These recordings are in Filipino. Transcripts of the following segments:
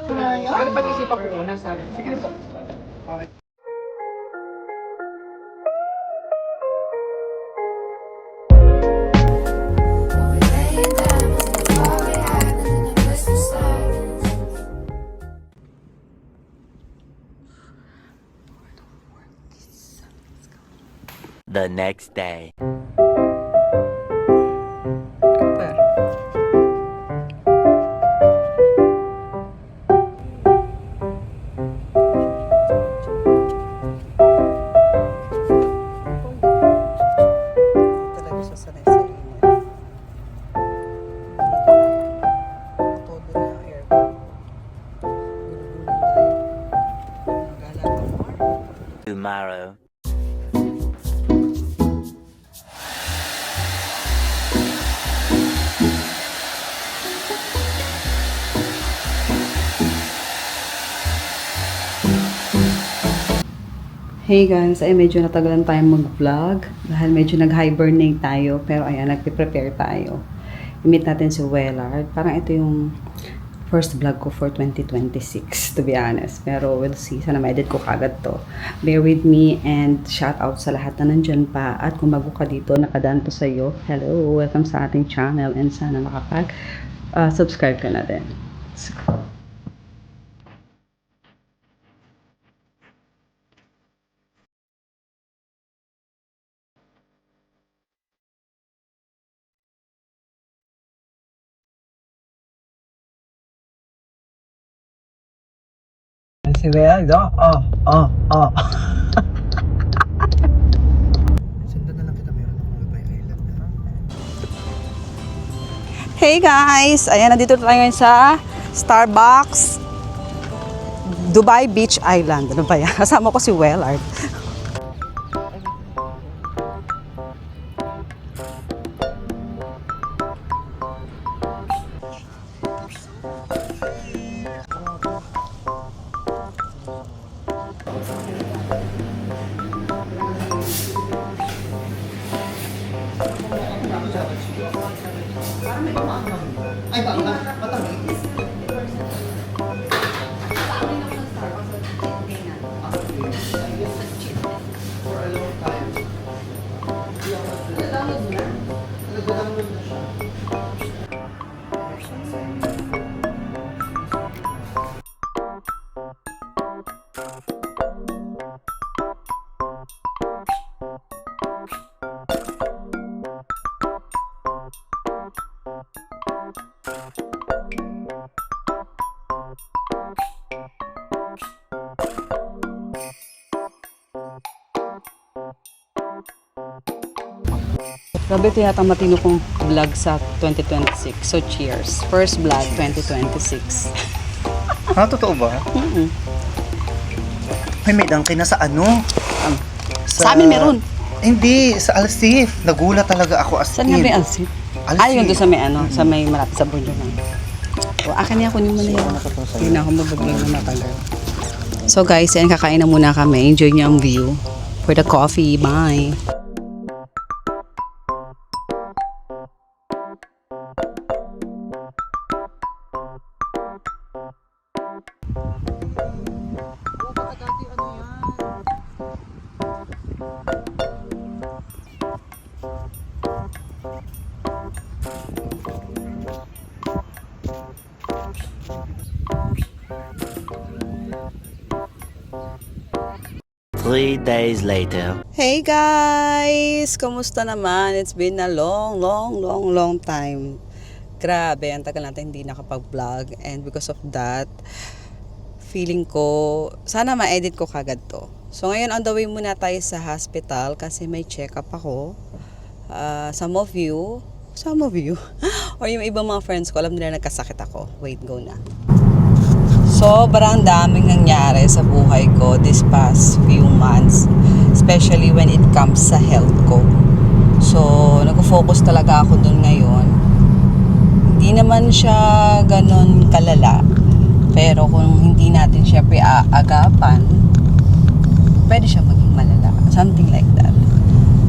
Ano pag-isipan ko una, sabi? Sige na po. Okay. The next day. Talaga siya sanay sa inyo. Todo na ang aircon. Gulong-gulong tayo. Gala pa more. Tomorrow. Hey guys, ay medyo natagalan tayong mag-vlog dahil medyo nag-hibernate tayo, pero ayan, nagpe-prepare tayo. I-meet natin si Wellard. Parang ito yung first vlog ko for 2026, to be honest. Pero we'll see. Sana ma-edit ko kagad to. Bear with me and shout out sa lahat na nandyan pa. At kung bago ka dito, nakadaan to sa'yo. Hello, welcome sa ating channel and sana makapag-subscribe ka na din. Let's go. Si Wellard, oh. Sundan na lang kita, meron akong Dubai Island na. Hey guys! Ayan, nandito tayo ngayon sa Starbucks Dubai Beach Island. Ano ba yan? Kasama ko si Wellard. Ay, baka, matamig. For a long time. Nag-download na siya. Grabe, ito yata matino kong vlog sa 2026. So cheers. First vlog 2026. Ha? Totoo ba? May dangkin na sa ano? Sa amin meron. Hindi, sa Alsif. Nagulat talaga ako as Saan nga ba yung Alsip? Alsip. Ah, yun doon sa may ano, sa may malapit sa Bordeaux lang. O, akin niya, kunin mo na yun. Hindi na ako mabaglang na matagal. So guys, yan, kakain na muna kami. Enjoy niyo ang view. For the coffee, bye! Three days later. Hey guys! Kumusta naman? It's been a long time. Grabe, ang tagal natin hindi nakapag-vlog, and because of that, feeling ko, sana ma-edit ko kagad to. So ngayon on the way muna tayo sa hospital kasi may check-up ako. Some of you, or yung ibang mga friends ko, alam nila nagkasakit ako. Wait, go na. Sobrang daming nangyari sa buhay ko this past few months, especially when it comes sa health ko. So, nag-focus talaga ako dun ngayon. Hindi naman siya ganon kalala, pero kung hindi natin siya aagapan, pwede siya maging malala. Something like that.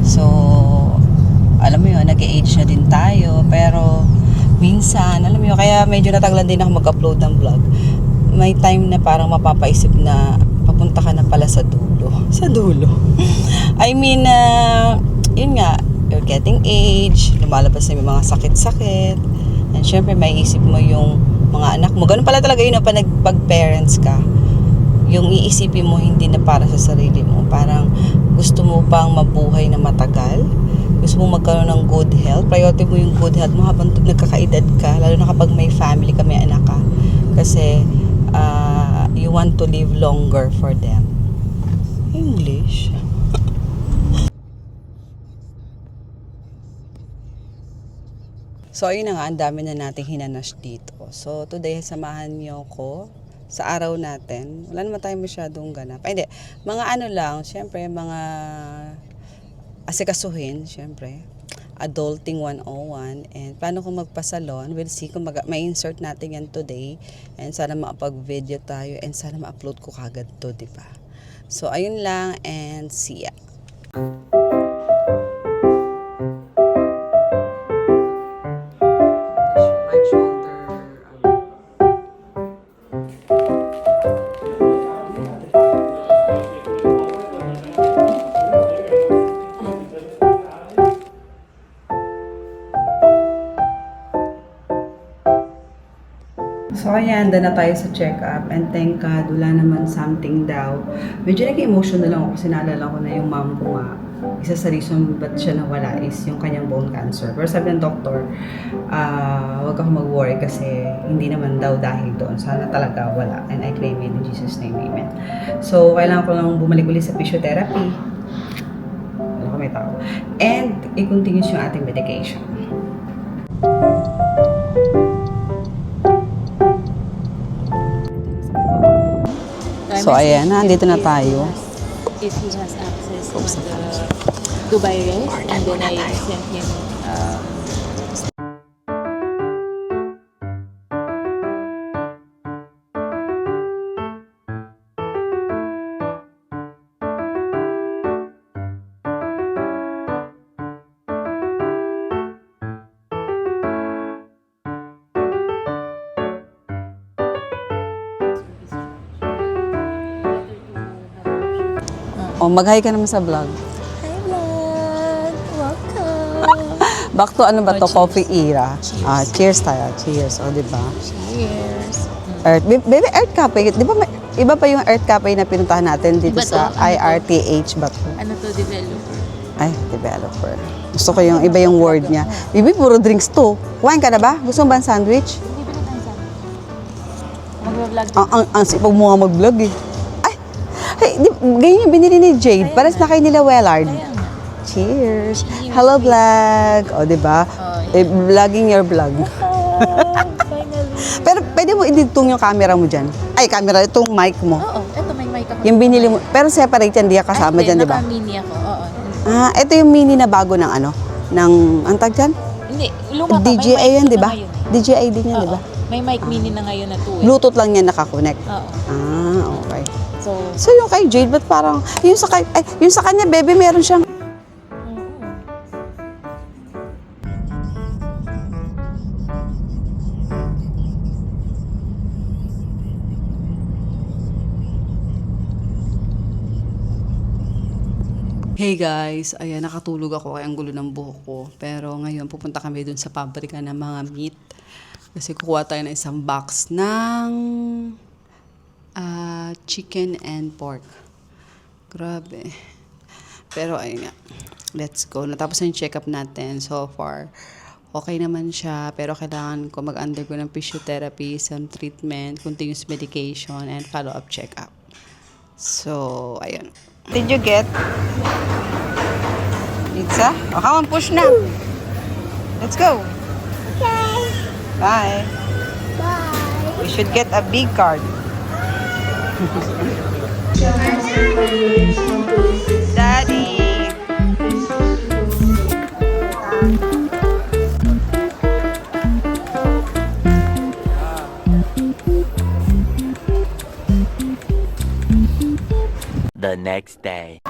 So, alam mo yun, nag-age na din tayo, pero minsan, alam mo yun, kaya medyo natagalan din ako mag-upload ng vlog. may time na parang mapapaisip na papunta ka na pala sa dulo. Sa dulo. I mean, yun nga, you're getting age, lumalabas na yung mga sakit-sakit, and syempre may isip mo yung mga anak mo. Ganun pala talaga yun pag parents ka. Yung iisipin mo hindi na para sa sarili mo. Parang gusto mo pang mabuhay na matagal. Gusto mo magkaroon ng good health. Priority mo yung good health mo habang nagkakaedad ka. Lalo na kapag may family ka, may anak ka. Kasi you want to live longer for them. English. So, ayun na nga, ang dami na nating hinanas dito. So, today, samahan niyo ko sa araw natin. Wala naman tayo masyadong ganap. Ay, hindi. Mga ano lang, syempre, mga asikasuhin, syempre. Adulting 101. And paano kung magpasalon? We'll see kung ma-insert natin yan today. And sana makapag-video tayo. And sana ma-upload ko kagad to, di ba? So, ayun lang. And see ya. So, ayan, na tayo sa check-up and thank God, wala naman something daw. Medyo nag-emotional lang ako kasi naalala ko na yung mom ko nga, isa sa reason ba't siya nawala is yung kanyang bone cancer. Pero sabi ng doktor, huwag ako mag-worry kasi hindi naman daw dahil doon. Sana talaga wala. And I claim it in Jesus' name, amen. So, kailangan ko lang bumalik ulit sa physiotherapy. Wala ko may tao. And, i-continue yung ating medication. So, ayan, nandito na tayo. If he has access to the Dubai rest, and then I sent him O, mag-hi ka naman sa vlog. Hi vlog! Welcome! Back to ano ba to? Oh, cheers. Coffee era. Cheers. Cheers tayo. Cheers. O, diba? Cheers! Earth. Baby, Earth Cafe. Di ba iba pa yung Earth Cafe na pinuntahan natin dito Iba sa to? Ano to? IRTH ba to? Ano to, developer? Ay, developer. Gusto ko yung iba yung word niya. Bibi, puro drinks to. Kumain ka na ba? Gusto mo ba ng sandwich? Hindi ba natin sa mag-vlog Ang sipag mo nga mag-vlog eh. Ay, ganyan yung binili ni Jade. Pares na kayo nila Wellard. Kaya nga. Cheers. Hello, vlog. O, diba? Vlogging your vlog. Finally! Pero pwede mo iditong yung camera mo dyan. Ay, camera, itong mic mo. Oo, eto may mic ako. Yung binili mo. Pero separate yan, di ka kasama dyan, di ba? Naka-mini ako, oo. Ito yung mini na bago ng ano? Ng, ang tag dyan? Hindi, luma pa. May DJI mic yan, na di ba? ngayon DJI din yan, Oo. di ba? May mic mini na ngayon na 2 Bluetooth lang yan nakakonect. Oo. Okay. So, So yung kay Jade, ba't parang, yung sa kanya, baby, meron siyang, Hey guys, ayan, nakatulog ako kaya ang gulo ng buhok ko. Pero ngayon pupunta kami dun sa pabrika ng mga meat. Kasi kukuha tayo ng isang box ng chicken and pork. Grabe. Pero ayun nga, let's go. Natapos na yung check-up natin so far. Okay naman siya, pero kailangan ko mag-undergo ng physiotherapy, some treatment, continuous medication, and follow-up check-up. So, ayun. Did you get pizza? Oh, come on, push na. Let's go. Okay. Bye. Bye. We should get a big card. Daddy. The next day.